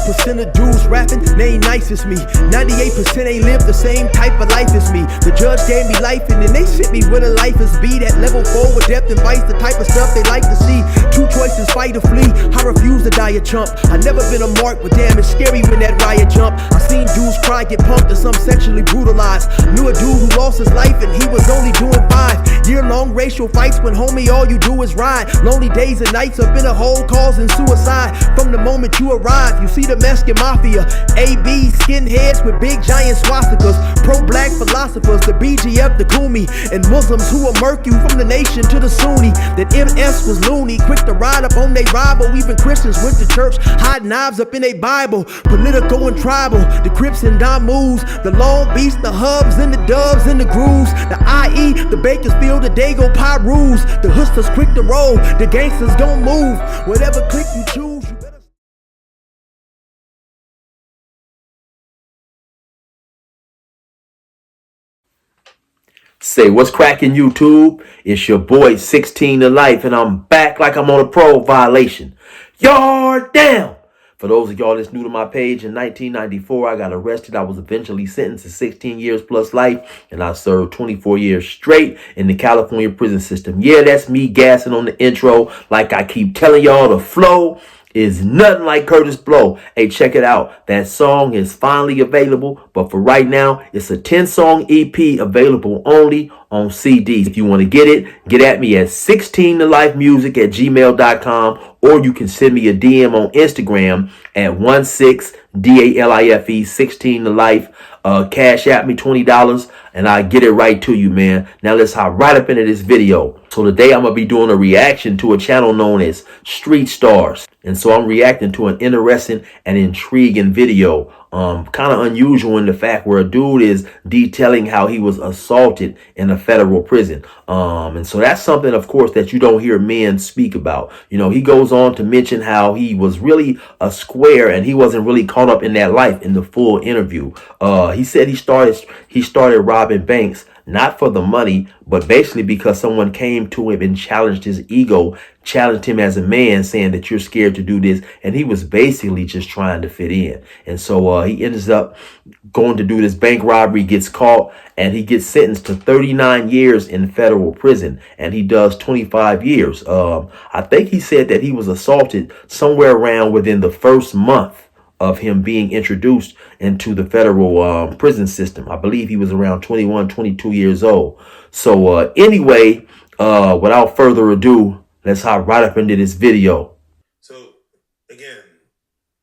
1% of dudes rapping, they ain't nice as me. 98% ain't live the same type of life as me. The judge gave me life and then they sent me where the life is be. That level 4 with depth and vice, the type of stuff they like to see. Two choices, fight or flee. I refuse to die a chump. I never been a mark, but damn, it's scary when that riot jump. I seen dudes cry, get pumped, and some sexually brutalized. Knew a dude who lost his life and he was only doing 5 year-long racial fights when homie all you do is ride. Lonely days and nights up in a hole causing suicide. From the moment you arrive, you see the Mexican mafia, AB skinheads with big giant swastikas, pro-black philosophers, the BGF, the Kumi, and Muslims who will murk you from the nation to the Sunni. That MS was loony, quick to ride up on they rival. Even Christians went to church, hide knives up in a Bible. Political and tribal, the Crips and Damus, the Long Beach, the Hubs and the Dubs and the Grooves, the IE, the Bakersfield, the Dago Pyrus, the Hustlers quick to roll, the gangsters gon' move. Whatever clique you choose, you better. Say, what's cracking, YouTube? It's your boy 16 to Life, and I'm back like I'm on a parole violation. Yard down! For those of y'all that's new to my page, in 1994, I got arrested. I was eventually sentenced to 16 years plus life, and I served 24 years straight in the California prison system. Yeah, that's me gassing on the intro. Like I keep telling y'all, the flow is nothing like Curtis Blow. Hey, check it out. That song is finally available, but for right now, it's a 10-song EP available only on CD. If you want to get it, get at me at 16tolifemusic@gmail.com, or you can send me a DM on Instagram at 16DALIFE 16 to life. Cash at me $20 and I'll get it right to you, man. Now let's hop right up into this video. So today I'm gonna be doing a reaction to a channel known as Street Stars, and so I'm reacting to an interesting and intriguing video. Kind of unusual in the fact where a dude is detailing how he was assaulted in a federal prison. And so that's something, of course, that you don't hear men speak about. You know, he goes on to mention how he was really a square and he wasn't really caught up in that life in the full interview. He said he started robbing banks not for the money, but basically because someone came to him and challenged his ego, challenged him as a man, saying that you're scared to do this. And he was basically just trying to fit in. And so he ends up going to do this bank robbery, gets caught, and he gets sentenced to 39 years in federal prison. And he does 25 years. I think he said that he was assaulted somewhere around within the first month of him being introduced into the federal prison system. I believe he was around 21, 22 years old. So anyway, without further ado, let's hop right up into this video. So again,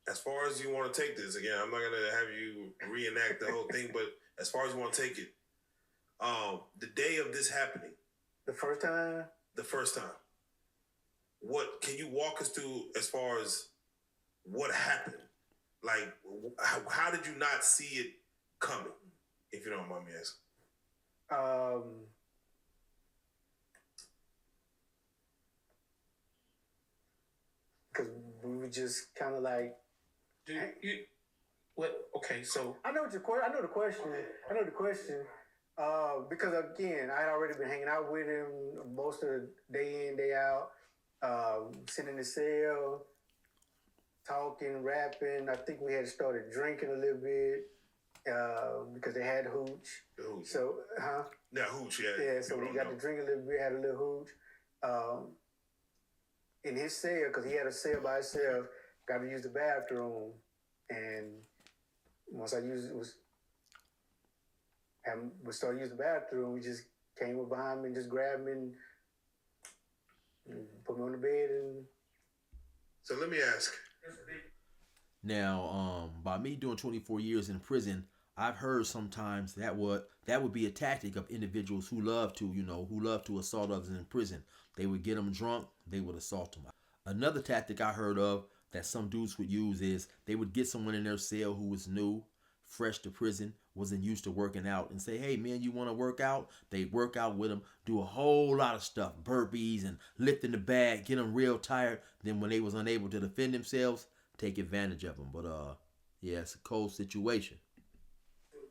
as far as you want to take this, again, I'm not going to have you reenact the whole thing, but as far as you want to take it, the day of this happening. The first time? The first time. What can you walk us through as far as what happened? Like, how did you not see it coming, if you don't mind me asking? Because we were just kind of like... Okay, so... I know the question. Because, again, I had already been hanging out with him most of the day in, day out, sitting in the cell, talking, rapping. I think we had started drinking a little bit because they had hooch. The hooch. So, Yeah, hooch, yeah. Yeah, so we got to drink a little bit, had a little hooch. In his cell, because he had a cell by himself, got to use the bathroom. And once I started using the bathroom, we just came up behind me and just grabbed me and put me on the bed. And so let me ask. Now, by me doing 24 years in prison, I've heard sometimes that would be a tactic of individuals who love to assault others in prison. They would get them drunk, they would assault them. Another tactic I heard of that some dudes would use is they would get someone in their cell who was new, fresh to prison, wasn't used to working out, and say, hey man, you want to work out? They work out with them, do a whole lot of stuff, burpees and lifting the bag, get them real tired. Then when they was unable to defend themselves, take advantage of them. But yeah, it's a cold situation.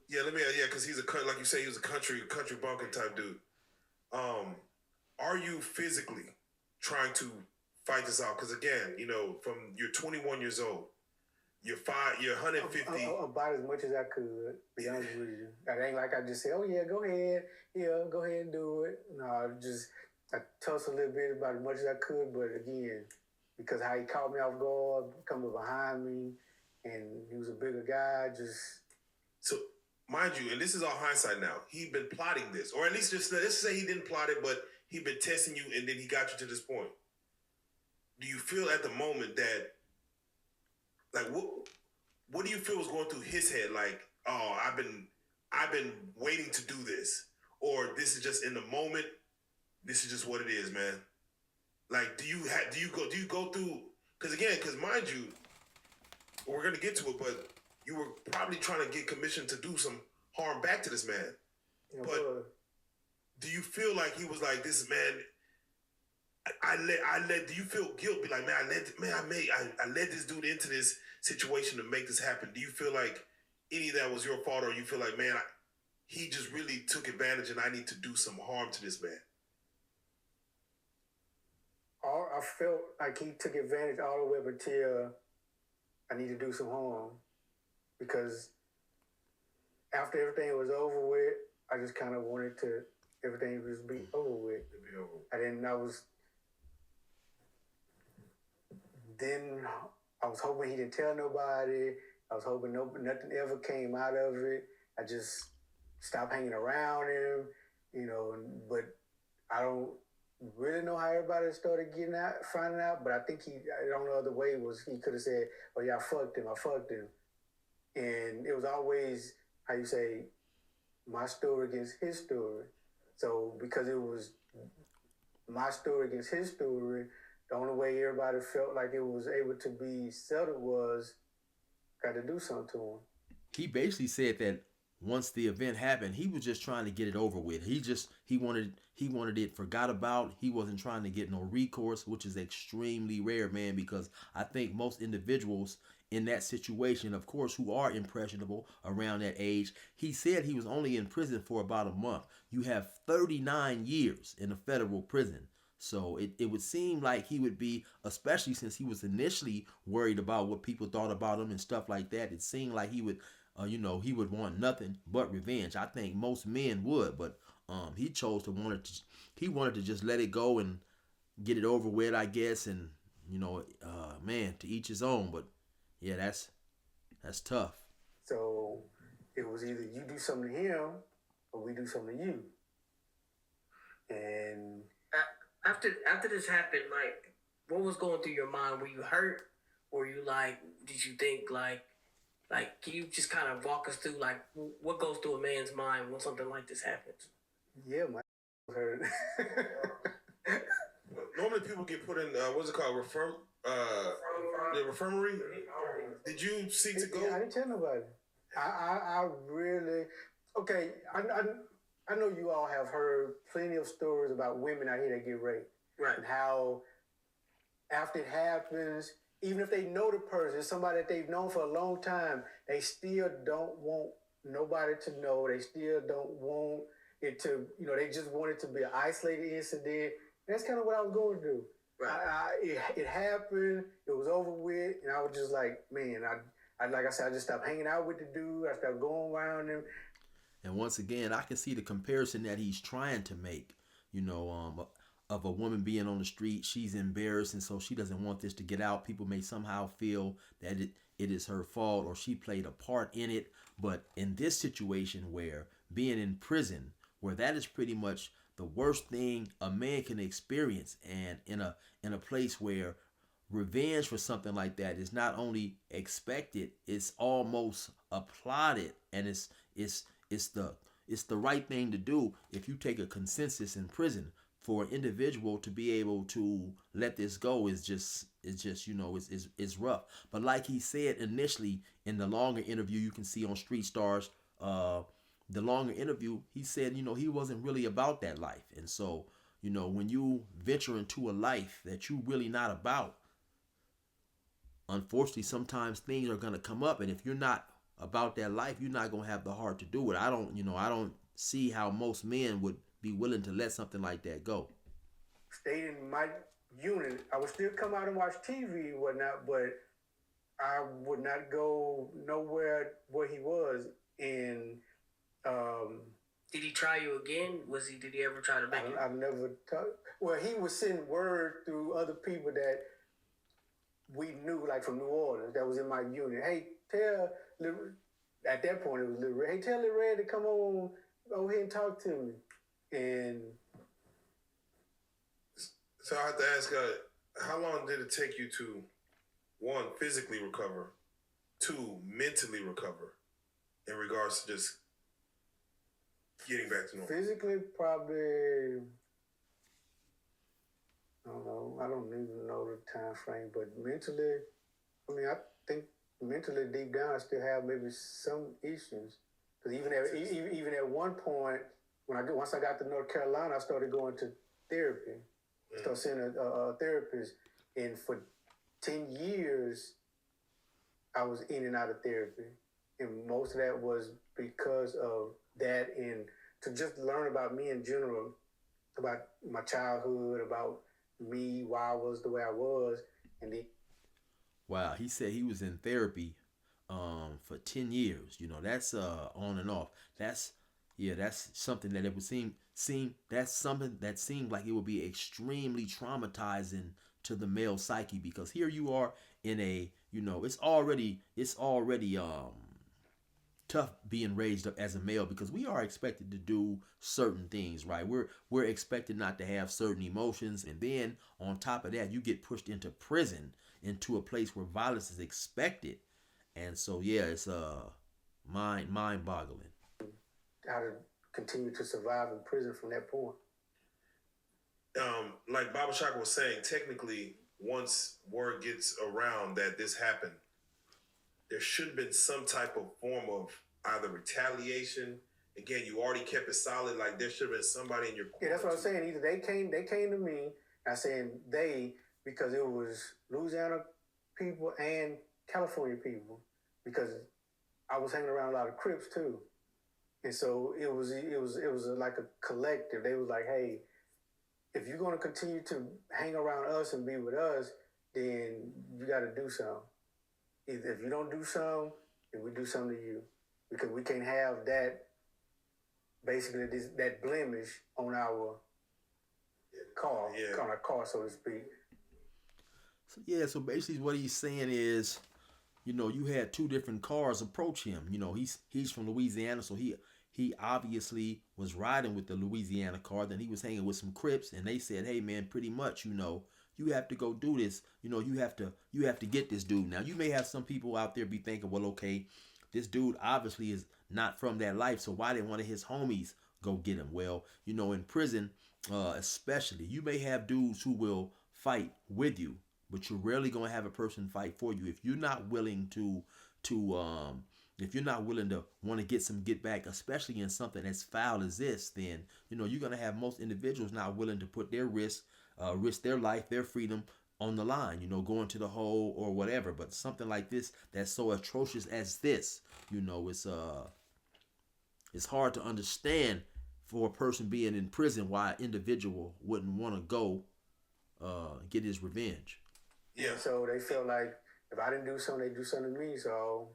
Yeah, because he's like you say, he was a country bumpkin type dude. Are you physically trying to fight this out? Because again, from you're 21 years old, You're 150. About as much as I could, be honest with you. It ain't like I just say, oh yeah, go ahead. Yeah, go ahead and do it. No, I tussle a little bit about as much as I could, but again, because how he caught me off guard, coming behind me, and he was a bigger guy, So, mind you, and this is all hindsight now, he'd been plotting this, or at least let's say he didn't plot it, but he'd been testing you, and then he got you to this point. Do you feel at the moment that, like, what do you feel was going through his head? Like, oh, I've been waiting to do this, or this is just in the moment. This is just what it is, man. Like, do you go through? Because mind you, we're gonna get to it, but you were probably trying to get commission to do some harm back to this man. But do you feel like he was like, this man? I let. Do you feel guilt? Be like, man, I led this dude into this situation to make this happen. Do you feel like any of that was your fault, or you feel like, man, he just really took advantage, and I need to do some harm to this man? I felt like he took advantage all the way up until I need to do some harm, because after everything was over with, I just kind of wanted to everything just be over with. And then I was hoping he didn't tell nobody. I was hoping nothing ever came out of it. I just stopped hanging around him, but I don't really know how everybody started finding out, but I think the only other way was he could have said, oh yeah, I fucked him. And it was always, how you say, my story against his story. So because it was my story against his story, the only way everybody felt like it was able to be settled was got to do something to him. He basically said that once the event happened, he was just trying to get it over with. He wanted it forgot about. He wasn't trying to get no recourse, which is extremely rare, man, because I think most individuals in that situation, of course, who are impressionable around that age, he said he was only in prison for about a month. You have 39 years in a federal prison. So it would seem like he would be, especially since he was initially worried about what people thought about him and stuff like that. It seemed like he would, he would want nothing but revenge. I think most men would, but he chose to he wanted to just let it go and get it over with, I guess. And man, to each his own. But yeah, that's tough. So it was either you do something to him or we do something to you. And after this happened, like, what was going through your mind? Were you hurt? Or you like, did you think like, can you just kind of walk us through like what goes through a man's mind when something like this happens? Yeah, my hurt. Normally people get put in, what's it called? The infirmary? Did you seek to go? I didn't tell nobody. I really, okay, I know you all have heard plenty of stories about women out here that get raped. Right. And how after it happens, even if they know the person, somebody that they've known for a long time, they still don't want nobody to know. They still don't want it to, they just want it to be an isolated incident. That's kind of what I was going to do. Right. It happened. It was over with. And I was just like, man, I like I said, I just stopped hanging out with the dude. I stopped going around him. And once again, I can see the comparison that he's trying to make, of a woman being on the street. She's embarrassed, and so she doesn't want this to get out. People may somehow feel that it is her fault or she played a part in it. But in this situation where being in prison, where that is pretty much the worst thing a man can experience, and in a place where revenge for something like that is not only expected, it's almost applauded, and it's the right thing to do. If you take a consensus in prison, for an individual to be able to let this go is just it's rough. But like he said initially in the longer interview you can see on Street Stars, the longer interview, he said, he wasn't really about that life. And so, when you venture into a life that you really not about, unfortunately, sometimes things are going to come up. And if you're not about that life, you're not going to have the heart to do it. I don't see how most men would be willing to let something like that go. Stayed in my unit. I would still come out and watch TV and whatnot, but I would not go nowhere where he was. And Did he try you again? Did he ever try to make it? I've never talked. Well, he was sending word through other people that we knew, like from New Orleans, that was in my unit. Hey, tell at that point it was Lil Red. Hey, tell Lil Red to come on over here and talk to me. And so I have to ask, how long did it take you to, one, physically recover, two, mentally recover, in regards to just getting back to normal? physically, probably, I don't know. I don't even know the time frame, but mentally, I mean, I think mentally deep down, I still have maybe some issues. Because even at one point, once I got to North Carolina, I started going to therapy. Started seeing a therapist, and for 10 years, I was in and out of therapy, and most of that was because of that, and to just learn about me in general, about my childhood, about me, why I was the way I was, and then Wow, he said he was in therapy for 10 years. You know, that's on and off. That's something that it would seem that's something that seemed like it would be extremely traumatizing to the male psyche, because here you are in a, you know, it's already tough being raised up as a male, because we are expected to do certain things, right? We're expected not to have certain emotions, and then on top of that, you get pushed into prison, into a place where violence is expected. And so yeah, it's mind boggling. how to continue to survive in prison from that point. Like Baba Shaka was saying, technically, once word gets around that this happened, there should have been some type of form of either retaliation. Again, you already kept it solid. Like there should have been somebody in your corner. Yeah, that's what I was saying. Either they came to me. I saying they because it was Louisiana people and California people, because I was hanging around a lot of Crips too, and so it was like a collective. They was like, hey, if you're going to continue to hang around us and be with us, then you got to do something. If you don't do something, then we do something to you, because we can't have that. Basically, that blemish on our car, on our car, so to speak. So yeah, so basically what he's saying is, you know, you had two different cars approach him. You know, he's from Louisiana, so he obviously was riding with the Louisiana car. Then he was hanging with some Crips, and they said, hey man, pretty much, you know, you have to go do this. You know, you have to get this dude. Now you may have some people out there be thinking, well, okay, this dude obviously is not from that life, so why didn't one of his homies go get him? Well, you know, in prison, especially, you may have dudes who will fight with you, but you're rarely gonna have a person fight for you if you're not willing to want to get back, especially in something as foul as this. Then you know you're gonna have most individuals not willing to put their risk their life, their freedom on the line, you know, going to the hole or whatever. But something like this that's so atrocious as this, you know, it's hard to understand for a person being in prison why an individual wouldn't want to go get his revenge. Yeah. So they felt like if I didn't do something, they'd do something to me. So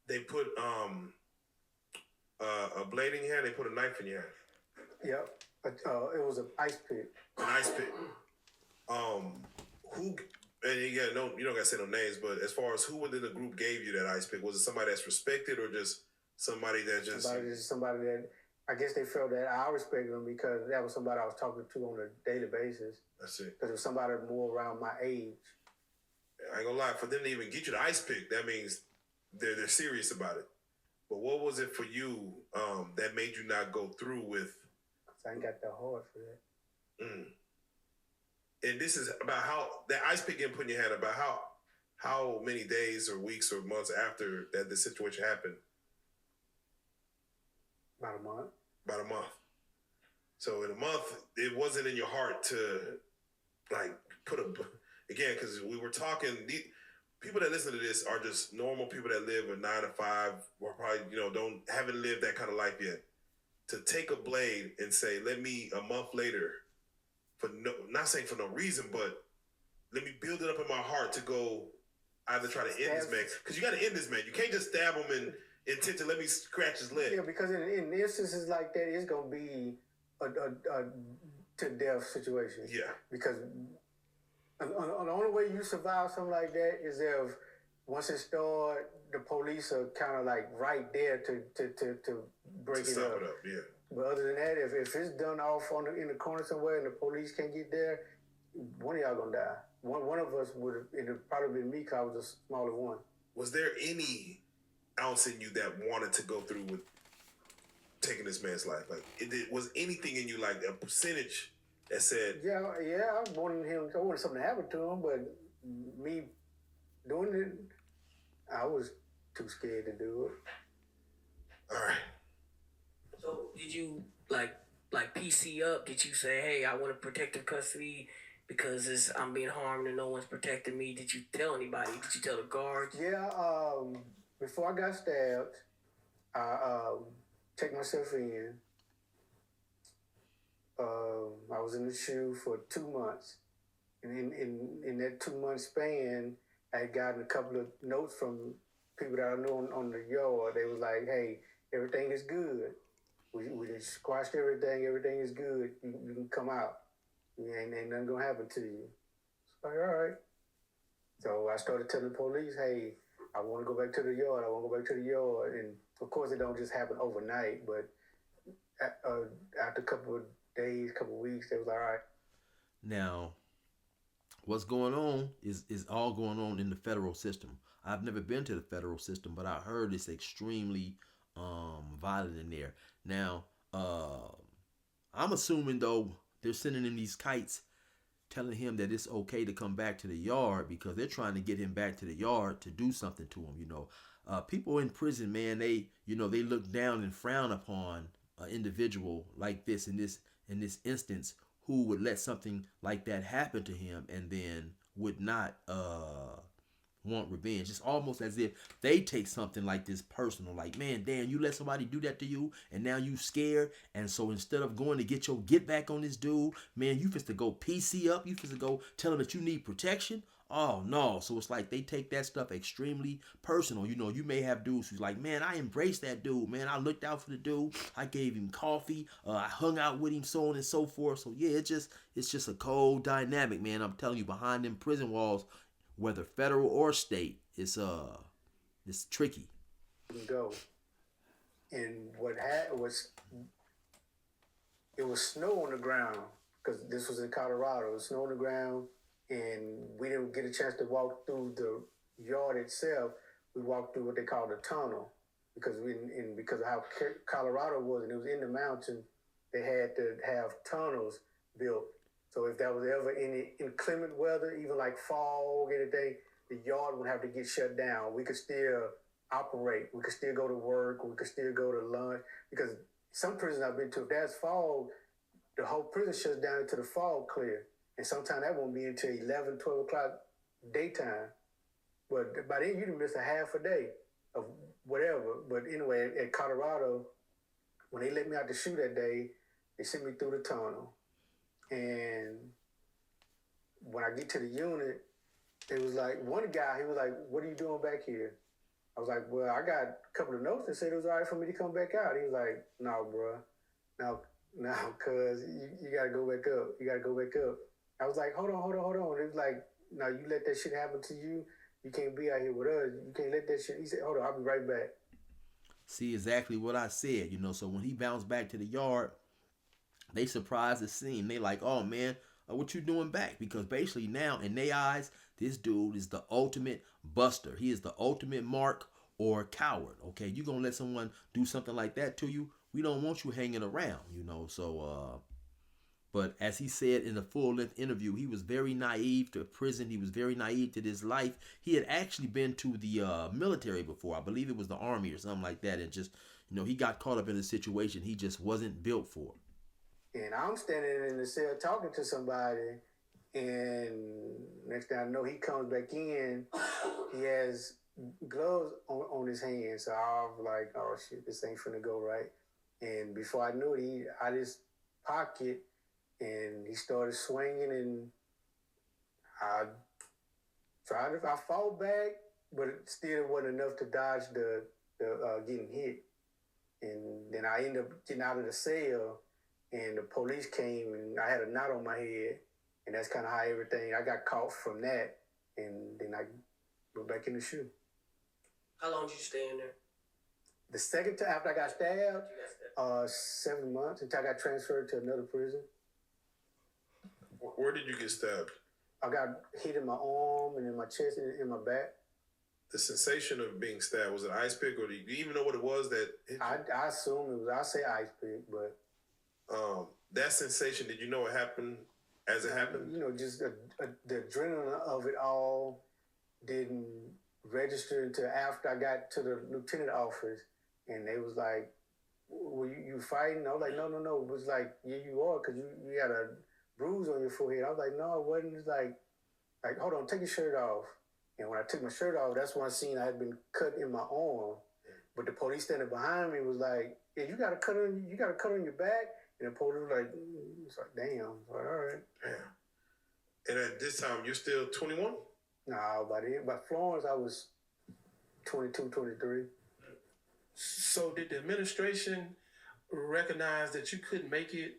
they put a blade in your hand. They put a knife in your hand. Yep. It was an ice pick. An ice pick. Who? And you don't gotta say no names, but as far as who within the group gave you that ice pick, was it somebody that's respected or just somebody that just somebody that I guess they felt that I respected them because that was somebody I was talking to on a daily basis. That's it. Because it was somebody more around my age. I ain't gonna lie, for them to even get you the ice pick, that means they're serious about it. But what was it for you that made you not go through with? Because I ain't got that hard for that. And this is about how that ice pick getting put in your hand, about how many days or weeks or months after that the situation happened? About a month. About a month. So in a month, it wasn't in your heart to like put a, again, because we were talking, people that listen to this are just normal people that live a 9 to 5, or probably, haven't lived that kind of life yet. To take a blade and say, let me a month later, not saying for no reason, but let me build it up in my heart to go either try to end this man, because you got to end this man. You can't just stab him and intend to let me scratch his leg. Yeah, because in instances like that, it's gonna be a to death situation. Yeah, because the only way you survive something like that is if once it starts, the police are kind of like right there to break it up. Yeah. But other than that, if it's done off in the corner somewhere and the police can't get there, one of y'all gonna die. One of us would. It'd probably been me because I was the smaller one. Was there any ounce in you that wanted to go through with taking this man's life? Like, was anything in you, like a percentage that said, yeah, I wanted something to happen to him, but me doing it, I was too scared to do it. all right. So did you like PC up? Did you say, hey, I want protective custody because I'm being harmed and no one's protecting me? Did you tell anybody? Did you tell the guards? Yeah, before I got stabbed, I checked myself in. I was in the SHU for 2 months. And in that 2 month span, I had gotten a couple of notes from people that I know on the yard. They was like, hey, everything is good. We just squashed everything. Everything is good. You can come out. Ain't nothing gonna happen to you. It's like, all right. So I started telling the police, hey, I want to go back to the yard. And of course, it don't just happen overnight. But after a couple of days, couple of weeks, they was like, all right. Now, what's going on is all going on in the federal system. I've never been to the federal system, but I heard it's extremely violent in there. Now, I'm assuming though they're sending him these kites, telling him that it's okay to come back to the yard because they're trying to get him back to the yard to do something to him. People in prison, man, they look down and frown upon an individual like this in this instance who would let something like that happen to him and then would not want revenge. It's almost as if they take something like this personal, like, man, damn, you let somebody do that to you and now you scared, and so instead of going to get back on this dude, man, you finna go PC up, you finna go tell him that you need protection. Oh no. So it's like they take that stuff extremely personal. You may have dudes who's like, man, I embraced that dude, man, I looked out for the dude, I gave him coffee, I hung out with him, so on and so forth. So yeah, it's just a cold dynamic, man. I'm telling you, behind them prison walls, whether federal or state, it's tricky. Go. And what happened was it was snow on the ground because this was in Colorado. It was snow on the ground, and we didn't get a chance to walk through the yard itself. We walked through what they call the tunnel because because of how Colorado was, and it was in the mountain. They had to have tunnels built. So if there was ever any inclement weather, even like fog, anything, the yard would have to get shut down. We could still operate. We could still go to work. We could still go to lunch. Because some prisons I've been to, if there's fog, the whole prison shuts down until the fog clear. And sometimes that won't be until 11, 12 o'clock daytime. But by then, you'd miss a half a day of whatever. But anyway, at Colorado, when they let me out the SHU that day, they sent me through the tunnel. And when I get to the unit, it was like, one guy, he was like, what are you doing back here? I was like, well, I got a couple of notes that said it was all right for me to come back out. He was like, no, bro. No, cuz you got to go back up. You got to go back up. I was like, hold on. It was like, no, you let that shit happen to you. You can't be out here with us. You can't let that shit. He said, hold on, I'll be right back. See, exactly what I said, so when he bounced back to the yard, they surprised the scene. They like, oh man, what you doing back? Because basically now in their eyes, this dude is the ultimate buster. He is the ultimate mark or coward. Okay, you gonna let someone do something like that to you? We don't want you hanging around, So, but as he said in the full-length interview, he was very naive to prison. He was very naive to this life. He had actually been to the military before. I believe it was the Army or something like that. And just, he got caught up in a situation he just wasn't built for. And I'm standing in the cell talking to somebody, and next thing I know, he comes back in. He has gloves on his hands. So I was like, oh shit, this ain't finna go right. And before I knew it, he out his pocket, and he started swinging, and I So I fought back, but it still wasn't enough to dodge the getting hit. And then I ended up getting out of the cell, and the police came, and I had a knot on my head, and that's kind of how everything, I got caught from that, and then I went back in the shoe. How long did you stay in there? The second time after I got stabbed, 7 months until I got transferred to another prison. Where did you get stabbed? I got hit in my arm and in my chest and in my back. The sensation of being stabbed, was it an ice pick, or do you even know what it was that hit you? I assume it was, I say ice pick, but that sensation, did you know it happened as it happened? You know, just the adrenaline of it all didn't register until after I got to the lieutenant office, and they was like, "Were you fighting?" I was like, "No." It was like, "Yeah, you are, because you got a bruise on your forehead." I was like, "No, I wasn't." It's like, hold on, take your shirt off. And when I took my shirt off, that's when I seen I had been cut in my arm. But the police standing behind me was like, "Yeah, you got a cut on your back." And the police was like, "It's like, damn." I was like, all right. Damn. And at this time, you're still 21? Nah, by Florence, I was 22, 23. So did the administration recognize that you couldn't make it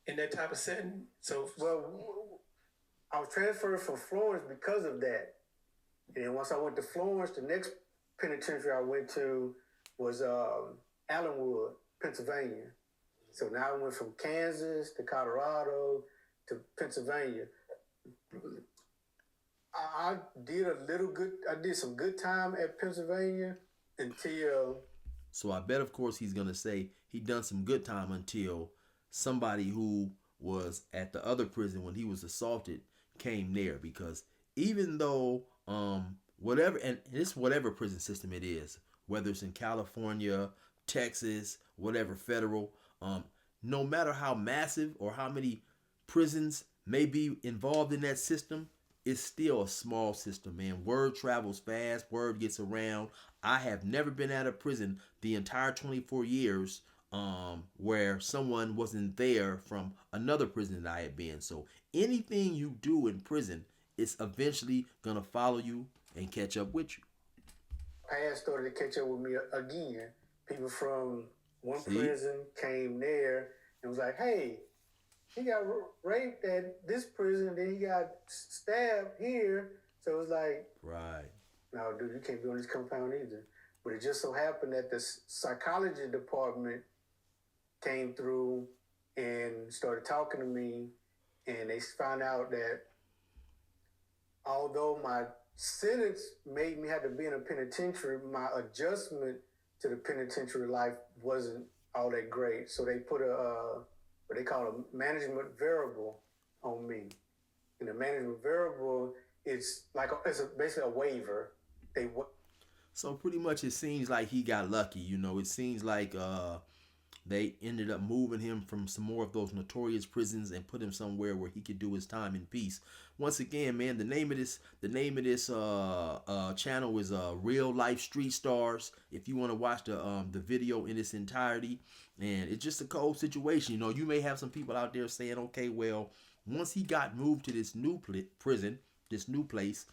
in that type of setting? So, well, I was transferred from Florence because of that. And then once I went to Florence, the next penitentiary I went to was Allenwood, Pennsylvania. So now I went from Kansas to Colorado to Pennsylvania. I did some good time at Pennsylvania until... So I bet, of course, he's going to say he done some good time until somebody who was at the other prison when he was assaulted came there. Because even though whatever, and it's whatever prison system it is, whether it's in California, Texas, whatever, federal, no matter how massive or how many prisons may be involved in that system, it's still a small system, man. Word travels fast. Word gets around. I have never been out of prison the entire 24 years where someone wasn't there from another prison that I had been. So anything you do in prison, it's eventually going to follow you and catch up with you. Past started to catch up with me again. People from one prison came there and was like, "Hey, he got raped at this prison, then he got stabbed here." So it was like, right. No, dude, you can't be on this compound either. But it just so happened that the psychology department came through and started talking to me, and they found out that although my sentence made me have to be in a penitentiary, my adjustment to the penitentiary life wasn't all that great. So they put what they call a management variable on me. And the management variable is basically a waiver. So pretty much it seems like he got lucky. You know, it seems like they ended up moving him from some more of those notorious prisons and put him somewhere where he could do his time in peace. Once again, man, the name of this channel is Real Life Street Stars. If you want to watch the video in its entirety, and it's just a cold situation. You know, you may have some people out there saying, okay, well, once he got moved to this new prison, this new place,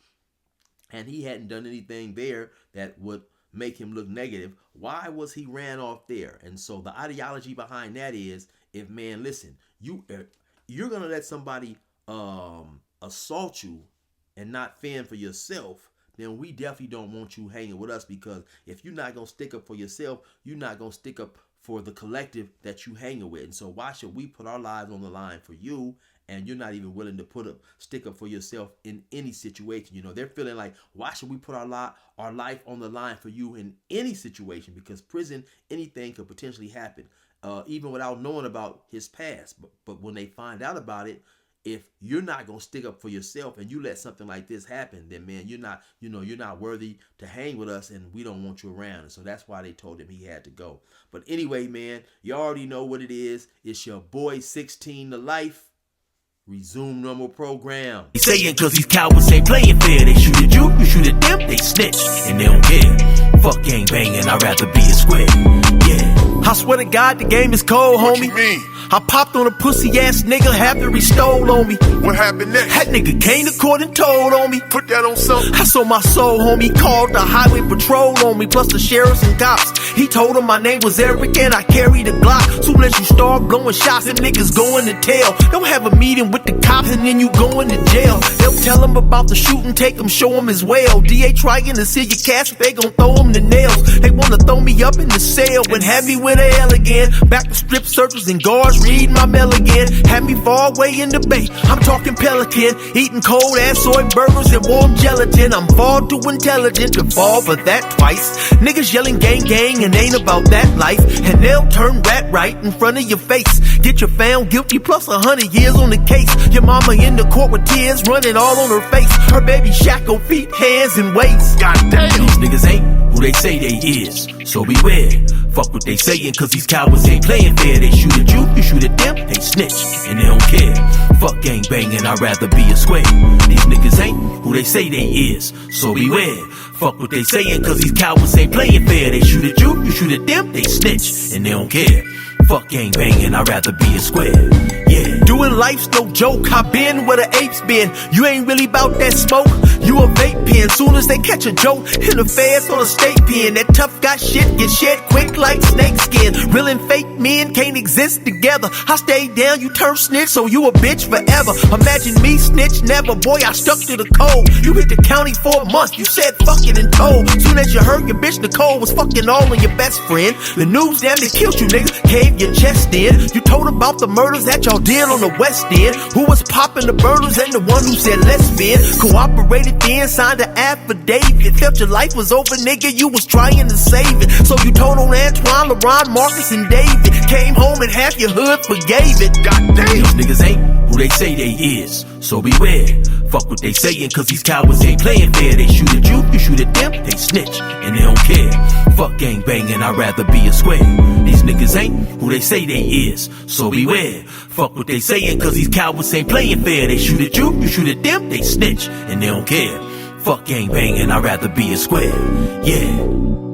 and he hadn't done anything there that would make him look negative, why was he ran off there? And so the ideology behind that is, if, man, listen, you're gonna let somebody assault you and not fend for yourself, then we definitely don't want you hanging with us, because if you're not gonna stick up for yourself, you're not gonna stick up for the collective that you hanging with. And so why should we put our lives on the line for you, and you're not even willing to stick up for yourself in any situation? You know, they're feeling like, why should we put our life on the line for you in any situation? Because prison, anything could potentially happen, even without knowing about his past. But when they find out about it, if you're not gonna stick up for yourself and you let something like this happen, then, man, you're not worthy to hang with us, and we don't want you around. And so that's why they told him he had to go. But anyway, man, you already know what it is. It's your boy 16 to life. Resume normal program. They saying cause these cowards ain't playing fair. They shoot at you shoot at them, they snitch, and they don't care. Fuck gang banging, I'd rather be a square. Yeah. I swear to God, the game is cold, What homie. you mean? I popped on a pussy ass nigga after he stole on me. What happened next? That nigga came to court and told on me. Put that on something. I sold my soul, homie. Called the highway patrol on me, plus the sheriffs and cops. He told him my name was Eric and I carried a Glock. Soon as you start blowing shots, them niggas going to tail. Don't have a meeting with the cops and then you going to jail. They'll tell him about the shooting, take him, show him his well. DA trying to seal your cash, they gon' throw him the nails. They wanna throw me up in the cell and have me with a L again. Back to strip searchers and guards, read my mail again. Had me far away in the bay, I'm talking Pelican. Eating cold ass soy burgers and warm gelatin. I'm far too intelligent to fall for that twice. Niggas yelling gang gang and ain't about that life. And they'll turn rat right in front of your face. Get you found guilty plus 100 years on the case. Your mama in the court with tears running all on her face. Her baby shackled feet, hands and waist. Goddamn. These niggas ain't who they say they is, so beware. Fuck what they sayin', cause these cowards ain't playing fair. They shoot at you shoot at them, they snitch, and they don't care. Fuck gang banging, I'd rather be a square. These niggas ain't who they say they is, so beware. Fuck what they sayin', cause these cowards ain't playing fair. They shoot at you shoot at them, they snitch, and they don't care. Fuck gang banging, I'd rather be a square. Yeah. Doing life's no joke, I been where the apes been. You ain't really bout that smoke, you a vape pen. Soon as they catch a joke, in the feds or the state pen. That tough guy shit get shed quick like snake skin. Real and fake men can't exist together. I stay down, you turn snitch, so you a bitch forever. Imagine me snitch never, boy, I stuck to the code. You hit the county for a month, you said fucking and told. Soon as you heard your bitch Nicole was fucking all of your best friend. The news damn near killed you, nigga, caved your chest in. You told about the murders that y'all did on the West End. Who was popping the burners and the one who said let's spin. Cooperated then, signed an affidavit. Felt your life was over, nigga, you was trying to save it. So you told on Antoine, LeBron, Marcus, and David. Came home and half your hood forgave it. Goddamn. These niggas ain't who they say they is, so beware. Fuck what they sayin', cause these cowards ain't playing fair. They shoot at you shoot at them, they snitch, and they don't care. Fuck gang banging, I'd rather be a square. These niggas ain't who they say they is, so beware. Fuck what they sayin', cause these cowards ain't playing fair. They shoot at you shoot at them, they snitch, and they don't care. Fuck gang banging, I'd rather be a square. Yeah.